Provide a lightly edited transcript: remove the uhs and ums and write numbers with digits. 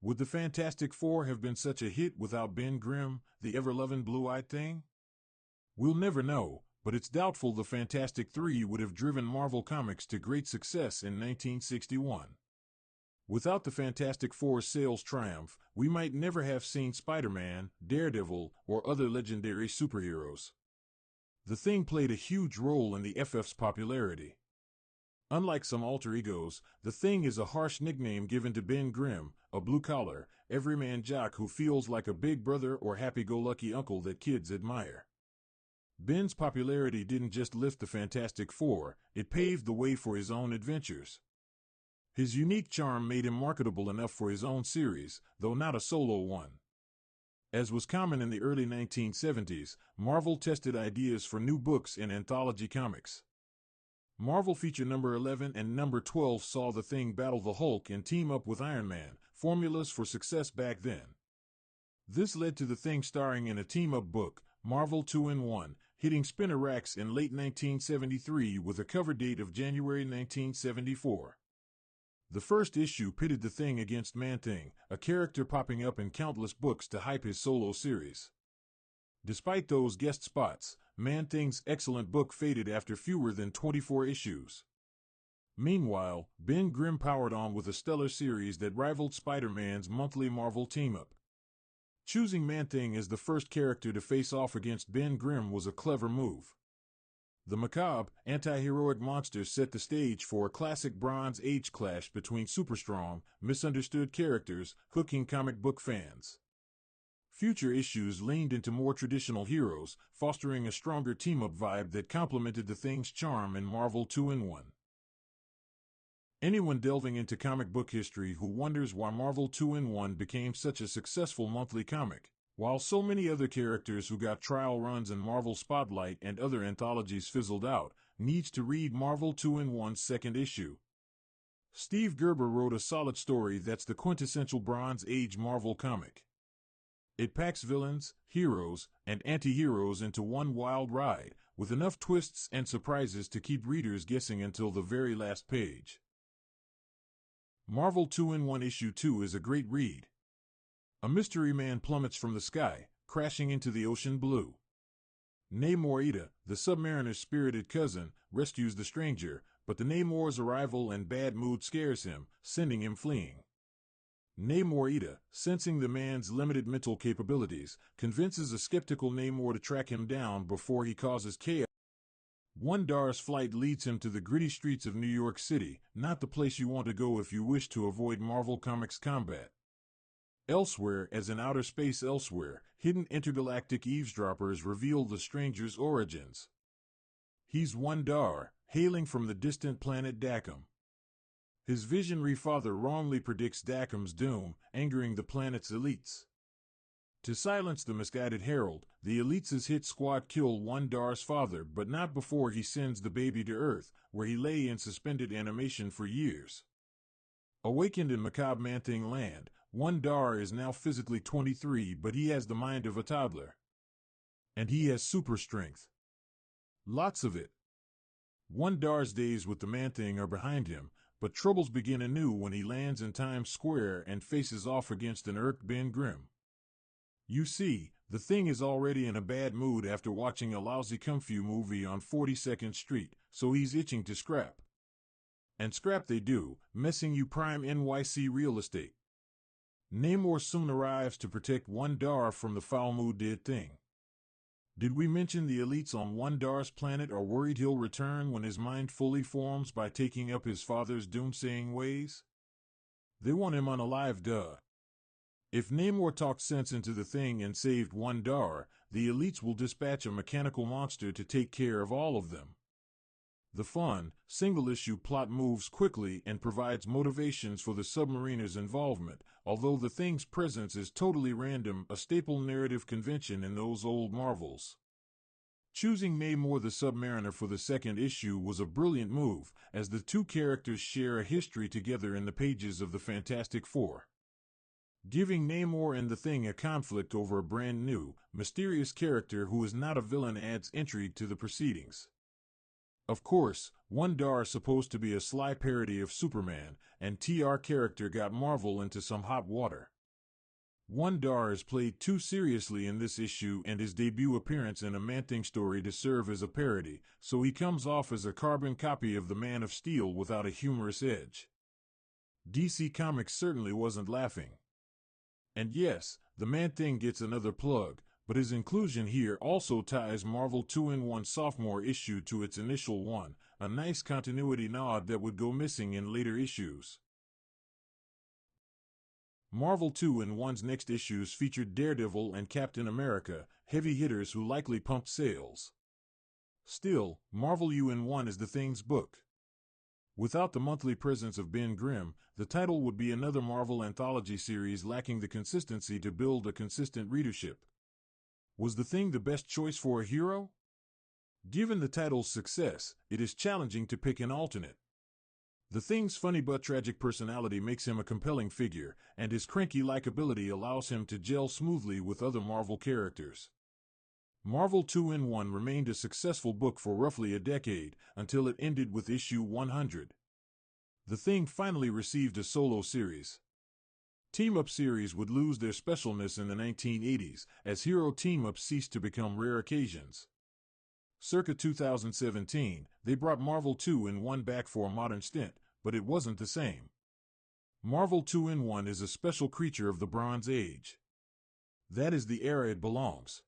Would the Fantastic Four have been such a hit without Ben Grimm, the ever-lovin' blue-eyed thing? We'll never know, but it's doubtful the Fantastic Three would have driven Marvel Comics to great success in 1961. Without the Fantastic Four's sales triumph, we might never have seen Spider-Man, Daredevil, or other legendary superheroes. The Thing played a huge role in the FF's popularity. Unlike some alter egos, the Thing is a harsh nickname given to Ben Grimm, a blue-collar, everyman jock who feels like a big brother or happy-go-lucky uncle that kids admire. Ben's popularity didn't just lift the Fantastic Four, it paved the way for his own adventures. His unique charm made him marketable enough for his own series, though not a solo one. As was common in the early 1970s, Marvel tested ideas for new books in anthology comics. Marvel feature number 11 and number 12 saw the Thing battle the Hulk and team up with Iron Man, formulas for success back then. This led to the Thing starring in a team-up book, Marvel 2-in-1, hitting spinner racks in late 1973 with a cover date of January 1974. The first issue pitted the Thing against Man-Thing, a character popping up in countless books to hype his solo series. Despite those guest spots, Man-Thing's excellent book faded after fewer than 24 issues. Meanwhile, Ben Grimm powered on with a stellar series that rivaled Spider-Man's monthly Marvel team-up. Choosing Man-Thing as the first character to face off against Ben Grimm was a clever move. The macabre, anti-heroic monster set the stage for a classic Bronze Age clash between super-strong, misunderstood characters, hooking comic book fans. Future issues leaned into more traditional heroes, fostering a stronger team-up vibe that complemented the Thing's charm in Marvel 2-in-1. Anyone delving into comic book history who wonders why Marvel 2-in-1 became such a successful monthly comic, while so many other characters who got trial runs in Marvel Spotlight and other anthologies fizzled out, needs to read Marvel 2-in-1's second issue. Steve Gerber wrote a solid story that's the quintessential Bronze Age Marvel comic. It packs villains, heroes, and anti-heroes into one wild ride, with enough twists and surprises to keep readers guessing until the very last page. Marvel 2-in-1 Issue 2 is a great read. A mystery man plummets from the sky, crashing into the ocean blue. Namor, the submariner's spirited cousin, rescues the stranger, but the Namor's arrival and bad mood scares him, sending him fleeing. Namor, sensing the man's limited mental capabilities, convinces a skeptical Namor to track him down before he causes chaos. Wondar's flight leads him to the gritty streets of New York City, not the place you want to go if you wish to avoid Marvel Comics combat. Elsewhere, as in outer space elsewhere, hidden intergalactic eavesdroppers reveal the stranger's origins. He's Wondar, hailing from the distant planet Dakum. His visionary father wrongly predicts Dakum's doom, angering the planet's elites. To silence the misguided herald, the elites' hit squad kill Wondar's father, but not before he sends the baby to Earth, where he lay in suspended animation for years. Awakened in macabre Man-Thing land, Wondar is now physically 23, but he has the mind of a toddler. And he has super strength. Lots of it. Wondar's days with the Man-Thing are behind him, but troubles begin anew when he lands in Times Square and faces off against an irked Ben Grimm. You see, the Thing is already in a bad mood after watching a lousy kung fu movie on 42nd Street, so he's itching to scrap. And scrap they do, messing you prime NYC real estate. Namor soon arrives to protect Wondar from the foul-mooded Thing. Did we mention the elites on Wondar's planet are worried he'll return when his mind fully forms by taking up his father's doomsaying ways? They want him unalive, duh. If Namor talked sense into the Thing and saved Wondar, the elites will dispatch a mechanical monster to take care of all of them. The fun, single-issue plot moves quickly and provides motivations for the submariner's involvement, although the Thing's presence is totally random, a staple narrative convention in those old Marvels. Choosing Namor the Submariner for the second issue was a brilliant move, as the two characters share a history together in the pages of the Fantastic Four. Giving Namor and the Thing a conflict over a brand new, mysterious character who is not a villain adds intrigue to the proceedings. Of course, Wonder is supposed to be a sly parody of Superman, and TR character got Marvel into some hot water. Wonder is played too seriously in this issue and his debut appearance in a Man-Thing story to serve as a parody, so he comes off as a carbon copy of the Man of Steel without a humorous edge. DC Comics certainly wasn't laughing. And yes, the Man-Thing gets another plug, but his inclusion here also ties Marvel 2-in-1 sophomore issue to its initial one, a nice continuity nod that would go missing in later issues. Marvel 2-in-1's next issues featured Daredevil and Captain America, heavy hitters who likely pumped sales. Still, Marvel U-in-1 is the Thing's book. Without the monthly presence of Ben Grimm, the title would be another Marvel anthology series lacking the consistency to build a consistent readership. Was the Thing the best choice for a hero? Given the title's success, it is challenging to pick an alternate. The Thing's funny but tragic personality makes him a compelling figure, and his cranky likability allows him to gel smoothly with other Marvel characters. Marvel 2-in-1 remained a successful book for roughly a decade, until it ended with issue 100. The Thing finally received a solo series. Team-up series would lose their specialness in the 1980s, as hero team-ups ceased to become rare occasions. Circa 2017, they brought Marvel 2-in-1 back for a modern stint, but it wasn't the same. Marvel 2-in-1 is a special creature of the Bronze Age. That is the era it belongs.